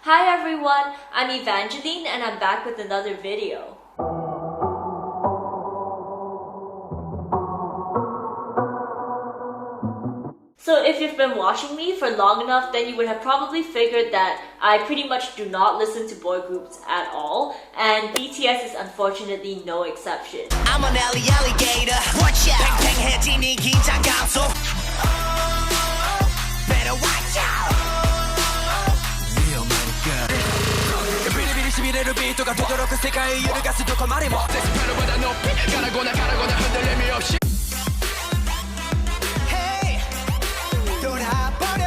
Hi everyone, I'm Evangeline and I'm back with another video. So if you've been watching me for long enough, then you would have probably figured that I pretty much do not listen to boy groups at all, and BTS is unfortunately no exception. I'm an alligator. Watch out. 팽팽해지니 긴장감 속. Better watch out. 비리비리 시비를 비도가 되도록 그 세상의 이유를 가슴 놓고 말해 뭐. 대수표로보다 높이 가라고나 흔들림이 없이. Hey, 돌아버려.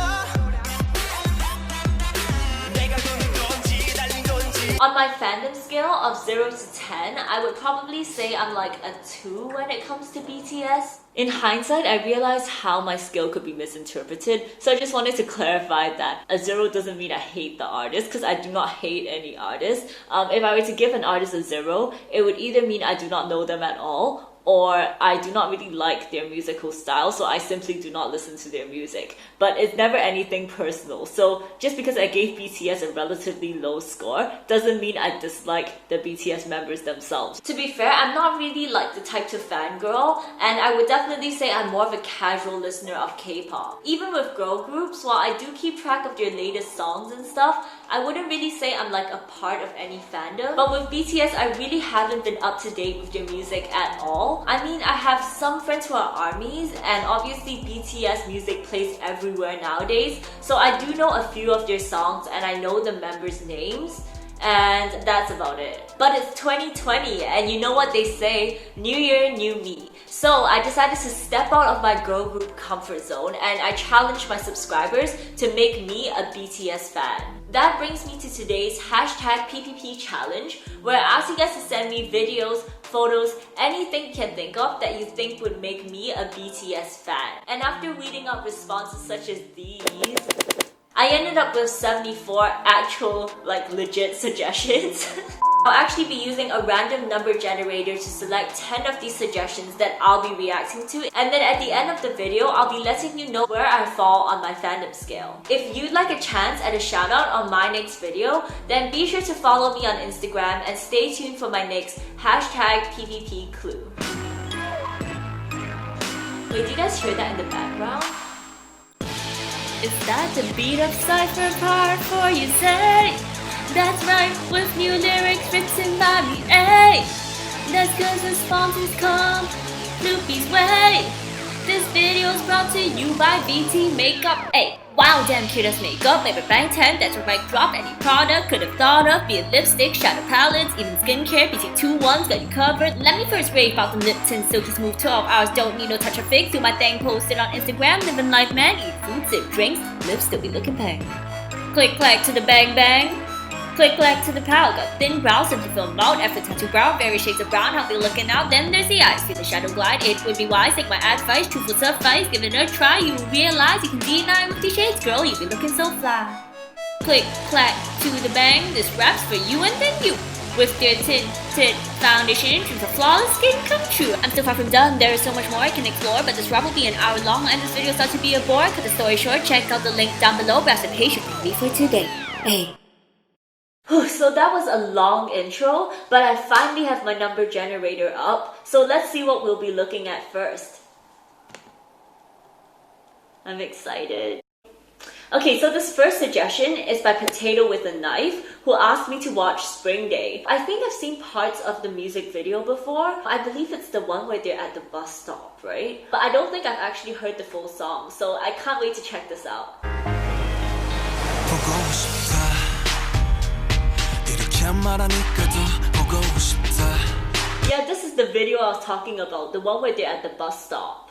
내가 도는 건지 달린 건지. On my fandom scale of 0 to 10, I would probably say I'm like a 2 when it comes to BTS. In hindsight, I realized how my skill could be misinterpreted, so I just wanted to clarify that a 0 doesn't mean I hate the artist, because I do not hate any artist. If I were to give an artist a 0, it would either mean I do not know them at all, or I do not really like their musical style, so I simply do not listen to their music. But it's never anything personal, so just because I gave BTS a relatively low score doesn't mean I dislike the BTS members themselves. To be fair, I'm not really like the type to fangirl, and I would definitely say I'm more of a casual listener of K-pop. Even with girl groups, while I do keep track of their latest songs and stuff, I wouldn't really say I'm like a part of any fandom. But with BTS, I really haven't been up to date with their music at all. I mean, I have some friends who are ARMYs, and obviously BTS music plays everywhere nowadays, so I do know a few of their songs and I know the members' names, and that's about it. But it's 2020, and you know what they say, new year, new me. So I decided to step out of my girl group comfort zone and I challenged my subscribers to make me a BTS fan. That brings me to today's hashtag PPP challenge, where I ask you guys to send me videos, photos, anything you can think of that you think would make me a BTS fan. And after weeding out responses such as these, I ended up with 74 actual, like, legit suggestions. I'll actually be using a random number generator to select 10 of these suggestions that I'll be reacting to, and then at the end of the video, I'll be letting you know where I fall on my fandom scale. If you'd like a chance at a shout out on my next video, then be sure to follow me on Instagram and stay tuned for my next hashtag PPP clue. Wait, do you guys hear that in the background? Is that the beat of Cypher Part 4 you say? That's right, with new lyrics written by me, ayy. That's cause the sponsors come Ploopy's way. This video's brought to you by BT Makeup, ayy. Wow, damn cute as makeup, made by Bank 10, that's a right drop. Any product could have thought of, be it lipstick, shadow palettes, even skincare. BT 2-1's got you covered. Let me first rave about the Lipton Silky Smooth 12 hours, don't need no touch of fix. Do my thing, post it on Instagram, living life man, eat food, sip drinks, lips still be looking bang. Click clack to the bang bang. Click clack to the pal, got thin brows, simple film out, effort tattoo brow, various shades of brown, how they looking out, then there's the eyes, feel the shadow glide, it would be wise, take my advice, truthful suffice, give it a try, you will realize you can deny with these shades, girl, you be looking so fly. Click clack to the bang, this rap's for you and then you. With their tinted foundation, dreams of flawless skin come true. I'm still far from done, there is so much more I can explore, but this rap will be an hour long and this video starts to be a bore. Cut the story short, check out the link down below, but have patiently for today. Hey. So that was a long intro, but I finally have my number generator up, so let's see what we'll be looking at first. I'm excited. Okay, so this first suggestion is by Potato with a Knife, who asked me to watch Spring Day. I think I've seen parts of the music video before. I believe it's the one where they're at the bus stop, right? But I don't think I've actually heard the full song, so I can't wait to check this out. Yeah, this is the video I was talking about, the one where they're at the bus stop.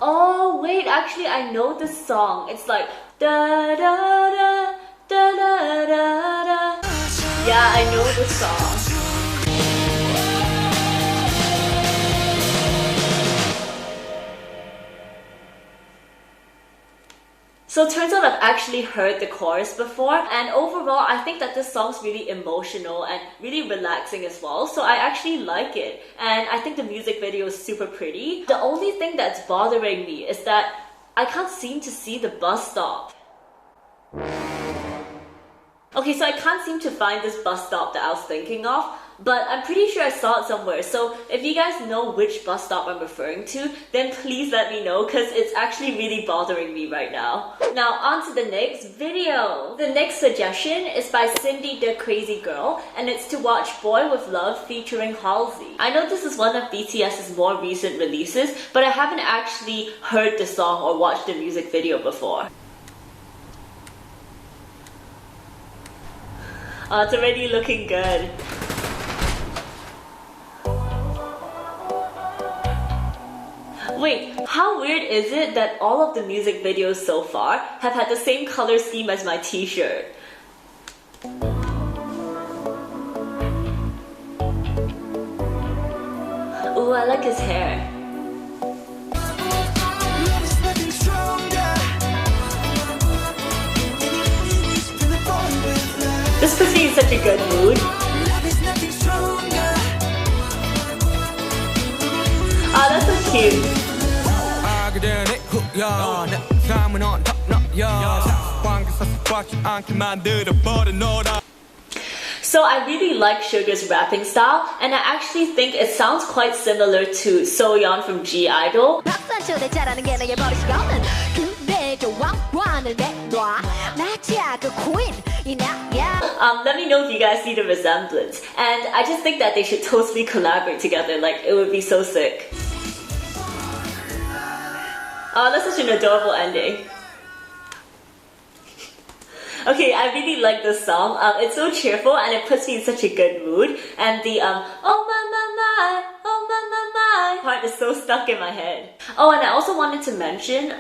Oh wait, actually I know this song. It's like da da da da da da da. Yeah, I know this song. So it turns out I've actually heard the chorus before, and overall I think that this song's really emotional and really relaxing as well, so I actually like it, and I think the music video is super pretty. The only thing that's bothering me is that I can't seem to see the bus stop. Okay, so I can't seem to find this bus stop that I was thinking of, but I'm pretty sure I saw it somewhere. So if you guys know which bus stop I'm referring to, then please let me know, because it's actually really bothering me right now. Now on to the next video. The next suggestion is by Cindy the Crazy Girl, and it's to watch Boy With Love featuring Halsey. I know this is one of BTS's more recent releases, but I haven't actually heard the song or watched the music video before. Oh, it's already looking good. Wait, how weird is it that all of the music videos so far have had the same color scheme as my t-shirt? Ooh, I like his hair. This puts me in such a good mood. Oh, that's so cute. So I really like Sugar's rapping style, and I actually think it sounds quite similar to Soyeon from G-Idol. Let me know if you guys see the resemblance, and I just think that they should totally collaborate together, like it would be so sick. Oh, that's such an adorable ending. Okay, I really like this song. It's so cheerful and it puts me in such a good mood. And the oh my, oh my part is so stuck in my head. Oh, and I also wanted to mention,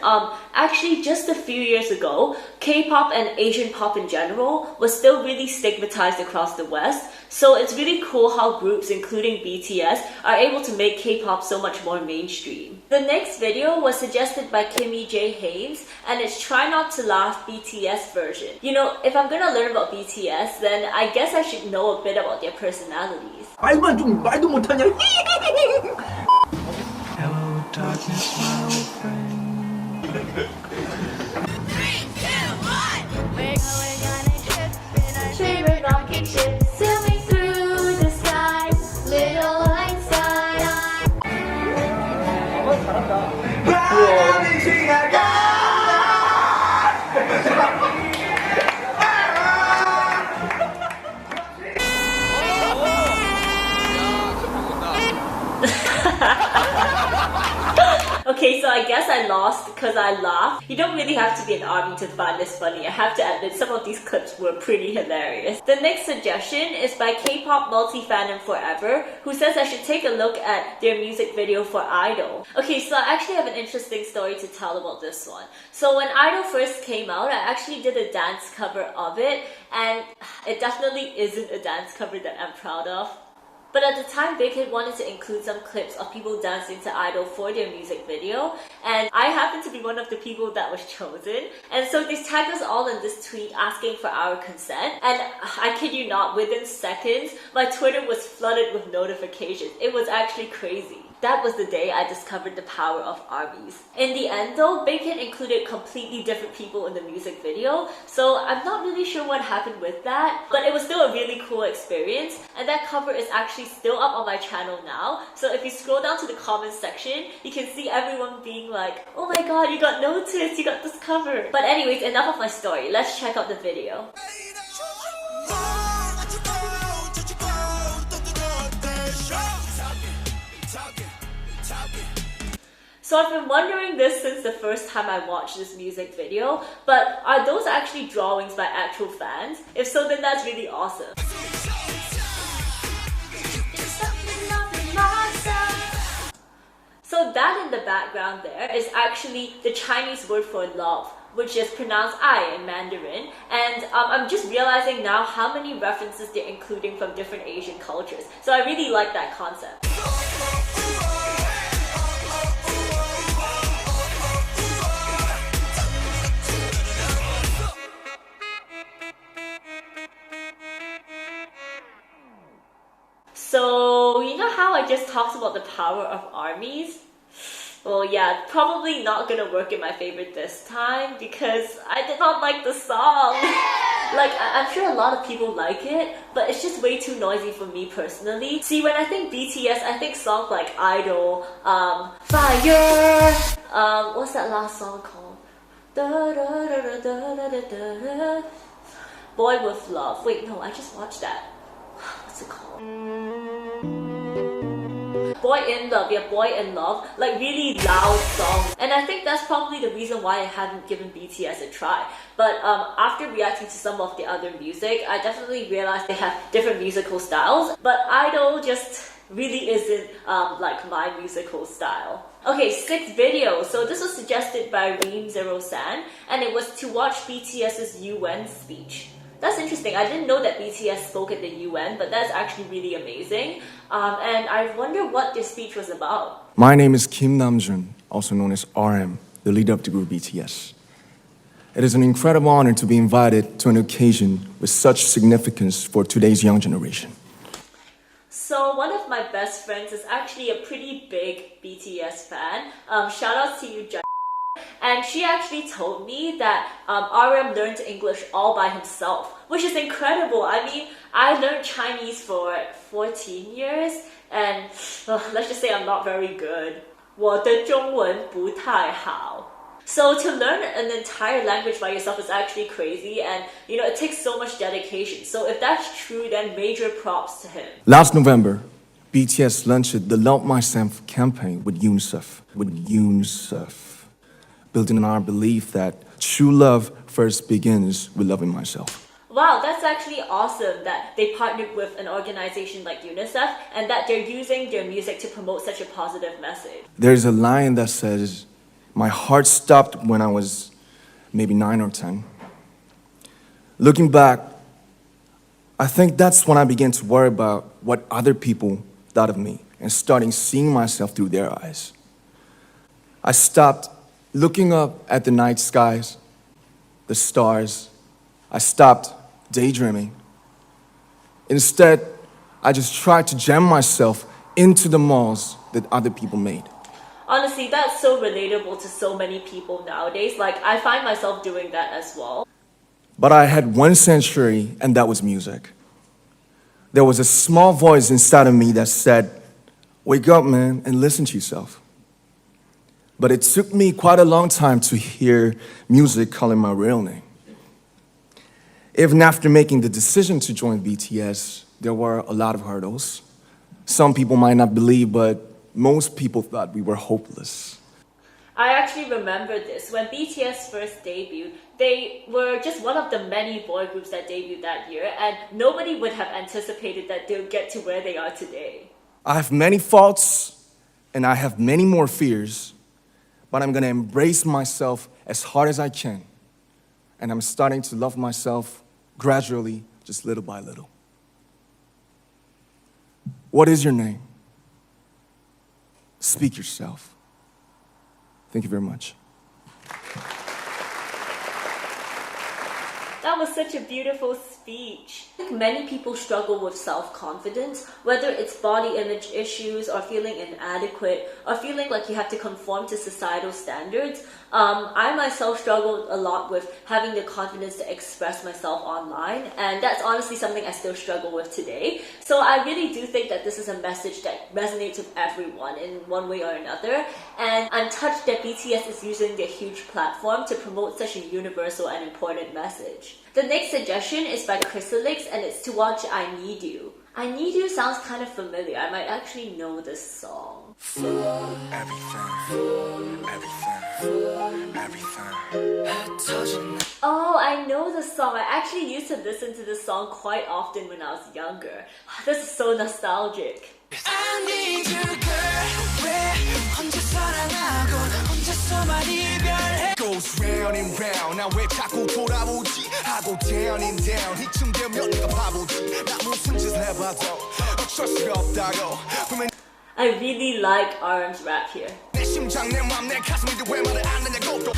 actually just a few years ago, K-pop and Asian pop in general was still really stigmatized across the West. So it's really cool how groups, including BTS, are able to make K-pop so much more mainstream. The next video was suggested by Kimmy J. Haynes, and it's Try Not to Laugh BTS version. You know, if I'm gonna learn about BTS, then I guess I should know a bit about their personalities. 말만 좀 말도 못하냐? Hello, darkness, my old friend. 3, 2, 1. We're going on a trip in a Favorite rocket ship, sailing through the sky, little Einstein. 바람이 지나가. Okay, so I guess I lost because I laughed. You don't really have to be an army to find this funny. I have to admit, some of these clips were pretty hilarious. The next suggestion is by K-pop multi-fandom Forever, who says I should take a look at their music video for Idol. Okay, so I actually have an interesting story to tell about this one. So when Idol first came out, I actually did a dance cover of it, and it definitely isn't a dance cover that I'm proud of. But at the time, Big Hit wanted to include some clips of people dancing to Idol for their music video, and I happened to be one of the people that was chosen. And so they tagged us all in this tweet asking for our consent, and I kid you not, within seconds, my Twitter was flooded with notifications. It was actually crazy. That was the day I discovered the power of armies. In the end though, Big Hit included completely different people in the music video, so I'm not really sure what happened with that, but it was still a really cool experience, and that cover is actually still up on my channel now, so if you scroll down to the comments section, you can see everyone being like, oh my god, you got noticed, you got this cover. But anyways, enough of my story, let's check out the video. So I've been wondering this since the first time I watched this music video, but are those actually drawings by actual fans? If so, then that's really awesome. So that in the background there is actually the Chinese word for love, which is pronounced "ai" in Mandarin, and I'm just realizing now how many references they're including from different Asian cultures. So I really like that concept. talks about the power of armies. Well, yeah, probably not gonna work in my favor this time because I did not like the song. Like, I'm sure a lot of people like it, but it's just way too noisy for me personally. See, when I think BTS, I think songs like Idol, Fire, what's that last song called? Da, da, da, da, da, da, da, da. Boy with Love. Wait, no, I just watched that. What's it called? Boy in Love, yeah, Boy in Love, like really loud songs. And I think that's probably the reason why I haven't given BTS a try. But after reacting to some of the other music, I definitely realized they have different musical styles. But Idol just really isn't like my musical style. Okay, 6th video. So this was suggested by Reem0san, and it was to watch BTS's UN speech. That's interesting. I didn't know that BTS spoke at the UN, but that's actually really amazing. And I wonder what this speech was about. My name is Kim Namjoon, also known as RM, the leader of the group BTS. It is an incredible honor to be invited to an occasion with such significance for today's young generation. So one of my best friends is actually a pretty big BTS fan. Shout out to you, Jai. And she actually told me that RM learned English all by himself, which is incredible. I mean, I learned Chinese for 14 years, and let's just say I'm not very good. 我的中文不太好. So to learn an entire language by yourself is actually crazy, and you know, it takes so much dedication. So if that's true, then major props to him. Last November, BTS launched the Love Myself campaign with UNICEF. Building on our belief that true love first begins with loving myself. Wow, that's actually awesome that they partnered with an organization like UNICEF and that they're using their music to promote such a positive message. There's a line that says, "My heart stopped when I was maybe 9 or 10. Looking back, I think that's when I began to worry about what other people thought of me and starting seeing myself through their eyes. I stopped looking up at the night skies, the stars. I stopped daydreaming. Instead, I just tried to jam myself into the malls that other people made." Honestly, that's so relatable to so many people nowadays. Like, I find myself doing that as well. But I had one sanctuary, and that was music. There was a small voice inside of me that said, "Wake up, man, and listen to yourself." But it took me quite a long time to hear music calling my real name. Even after making the decision to join BTS, there were a lot of hurdles. Some people might not believe, but most people thought we were hopeless. I actually remember this. When BTS first debuted, they were just one of the many boy groups that debuted that year, and nobody would have anticipated that they'll get to where they are today. I have many faults, and I have many more fears, but I'm gonna embrace myself as hard as I can. And I'm starting to love myself gradually, just little by little. What is your name? Speak yourself. Thank you very much. That was such a beautiful speech. I think many people struggle with self-confidence, whether it's body image issues or feeling inadequate or feeling like you have to conform to societal standards. I myself struggled a lot with having the confidence to express myself online, and that's honestly something I still struggle with today. So I really do think that this is a message that resonates with everyone in one way or another, and I'm touched that BTS is using their huge platform to promote such a universal and important message. The next suggestion is by Chrysalix, and it's to watch I Need You. I Need You sounds kind of familiar. I might actually know this song. Oh, I know the song. I actually used to listen to this song quite often when I was younger. This is so nostalgic. I need you, girl. 왜 혼자 사랑하고 혼자서만 이별해? Goes round and round. 나 왜 자꾸 돌아오지? 하고 down and down. 이쯤 되면 내가 바보지. 나 무슨 짓을 해봐도 어쩔 수가 없다고. I really like RM's rap here. 내 심장, 내 맘, 내 가슴인데 왜 말을 안 하냐고 또.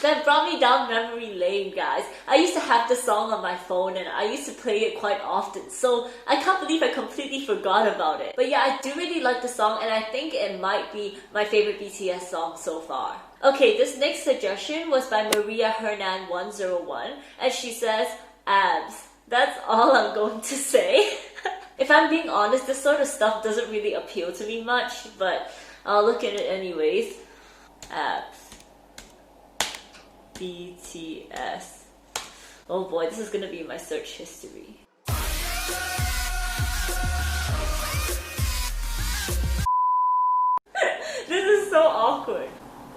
That brought me down memory lane, guys. I used to have this song on my phone and I used to play it quite often, so I can't believe I completely forgot about it. But yeah, I do really like the song and I think it might be my favorite BTS song so far. Okay, this next suggestion was by Maria Hernan 101 and she says, abs. That's all I'm going to say. If I'm being honest, this sort of stuff doesn't really appeal to me much, but I'll look at it anyways. Abs. BTS. Oh boy, this is gonna be my search history. This is so awkward.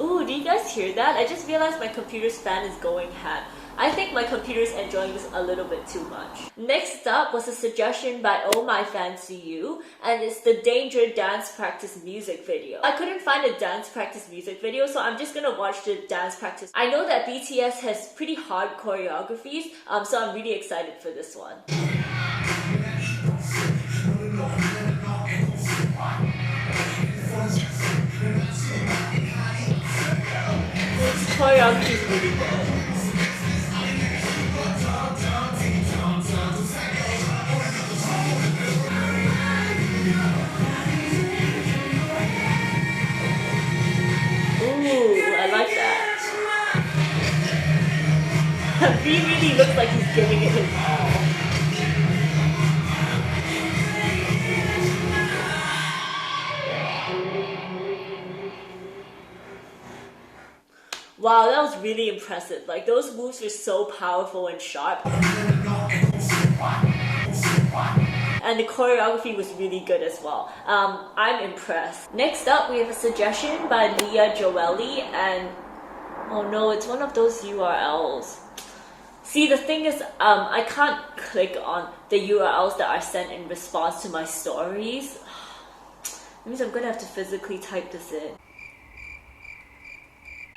Ooh, do you guys hear that? I just realized my computer's fan is going ham. I think my computer's enjoying this a little bit too much. Next up was a suggestion by Oh My Fancy You, and it's the Danger Dance Practice music video. I couldn't find a dance practice music video, so I'm just gonna watch the dance practice. I know that BTS has pretty hard choreographies, so I'm really excited for this one. This choreography is really good. Ooh, I like that. V really looks like he's giving it his all. Wow, that was really impressive. Like, those moves were so powerful and sharp. And the choreography was really good as well. I'm impressed. Next up, we have a suggestion by Leah Joeli, and oh no, it's one of those URLs. See, the thing is, I can't click on the URLs that are sent in response to my stories. That means I'm gonna have to physically type this in.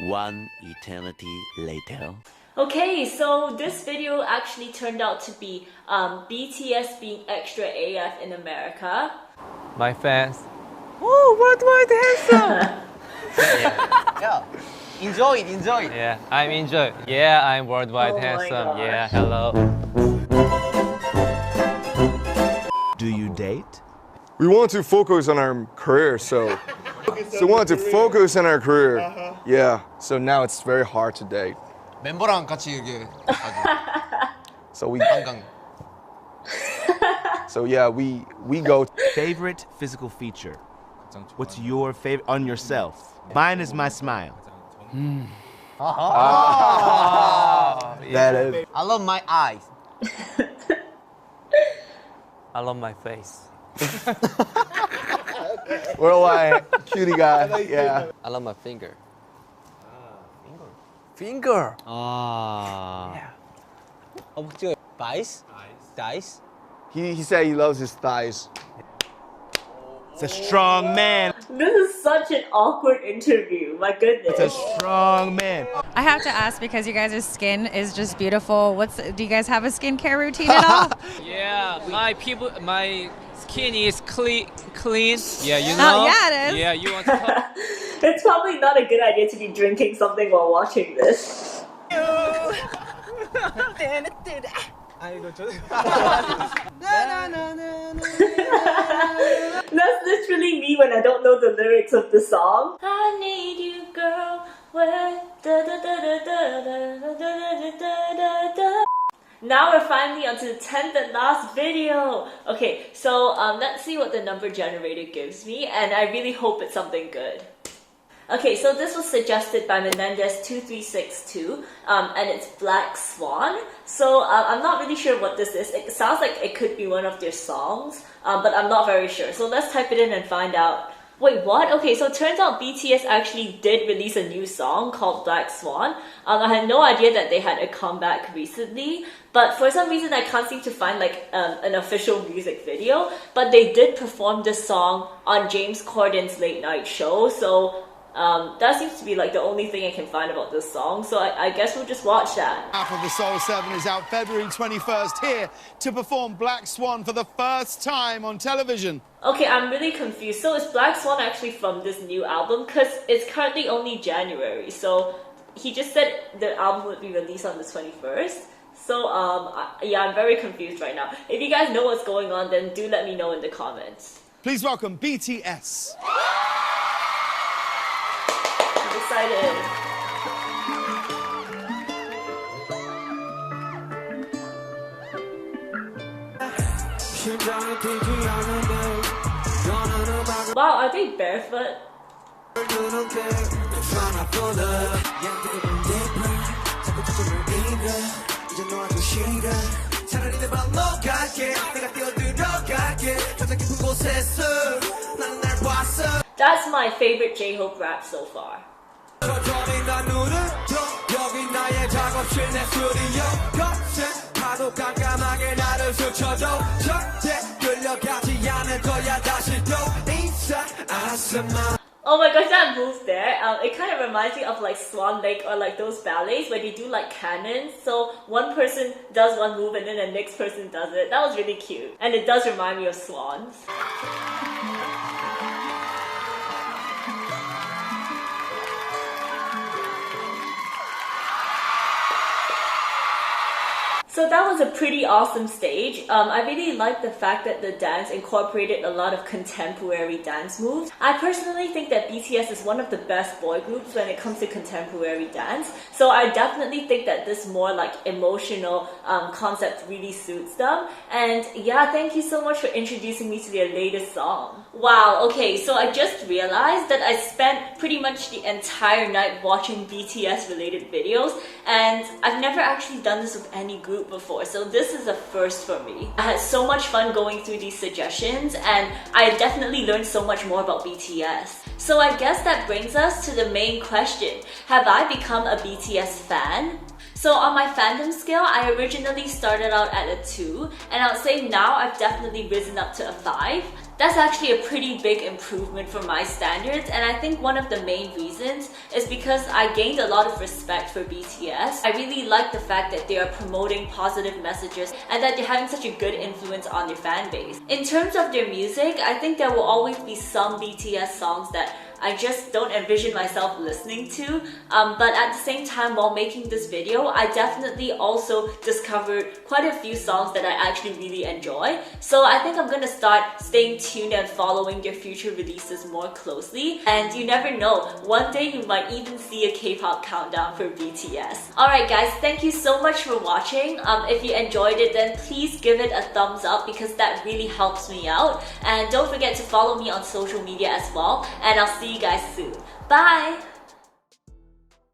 One eternity later. Okay, so this video actually turned out to be BTS being extra AF in America. My fans. Oh, worldwide handsome! Yeah. Enjoy it, enjoy it. Yeah, I'm enjoy. Yeah, I'm worldwide Oh my handsome. gosh. Yeah, hello. Do you date? We want to focus on our career, so we want to focus on our career. Yeah, so now it's very hard to date. 멤버랑 같이 이게 So we 한강. so yeah, we go. Favorite physical feature? What's your favorite on yourself? Mine is my smile. That is. I love my eyes. I love my face. Worldwide cutie guy. Yeah. I love my finger. Finger. Ah. 허벅지. Thighs. Thighs. He said he loves his thighs. It's a strong man. This is such an awkward interview, my goodness. It's a strong man. I have to ask because you guys' skin is just beautiful. Do you guys have a skincare routine at all? Yeah, my skin is clean. Yeah, you know. Oh, yeah, it is. Yeah, you want to talk? It's probably not a good idea to be drinking something while watching this. That's literally me when I don't know the lyrics of the song. I need you, girl. Where da da da da da da da da da da. Now we're finally onto the 10th and last video. Okay, so let's see what the number generator gives me, and I really hope it's something good. Okay, so this was suggested by Menendez2362, and it's Black Swan. So I'm not really sure what this is. It sounds like it could be one of their songs, but I'm not very sure. So let's type it in and find out. Wait, what? Okay, so it turns out BTS actually did release a new song called Black Swan. I had no idea that they had a comeback recently, but for some reason I can't seem to find like an official music video. But they did perform this song on James Corden's late night show, so that seems to be like the only thing I can find about this song. So I guess we'll just watch that. Half of the Soul 7 is out February 21st here to perform Black Swan for the first time on television. Okay, I'm really confused. So is Black Swan actually from this new album? Because it's currently only January, so he just said the album would be released on the 21st. So yeah, I'm very confused right now. If you guys know what's going on, then do let me know in the comments. Please welcome BTS. I'm excited. Wow, are they barefoot? That's my favorite J-Hope rap so far. Oh my gosh, that move there, it kind of reminds me of like Swan Lake or like those ballets where they do like cannons. So one person does one move and then the next person does it. That was really cute. And it does remind me of swans. So that was a pretty awesome stage. I really liked the fact that the dance incorporated a lot of contemporary dance moves. I personally think that BTS is one of the best boy groups when it comes to contemporary dance. So I definitely think that this more like emotional concept really suits them. And yeah, thank you so much for introducing me to their latest song. Wow, okay, so I just realized that I spent pretty much the entire night watching BTS related videos, and I've never actually done this with any group before, so this is a first for me. I had so much fun going through these suggestions, and I definitely learned so much more about BTS. So I guess that brings us to the main question. Have I become a BTS fan? So on my fandom scale, I originally started out at a 2, and I would say now I've definitely risen up to a 5. That's actually a pretty big improvement for my standards, and I think one of the main reasons is because I gained a lot of respect for BTS. I really like the fact that they are promoting positive messages and that they're having such a good influence on their fan base. In terms of their music, I think there will always be some BTS songs that I just don't envision myself listening to, but at the same time, while making this video, I definitely also discovered quite a few songs that I actually really enjoy. So I think I'm gonna start staying tuned and following their future releases more closely. And you never know, one day you might even see a K-pop countdown for BTS. Alright guys, thank you so much for watching. If you enjoyed it, then please give it a thumbs up because that really helps me out. And don't forget to follow me on social media as well. And I'll see you guys soon. Bye!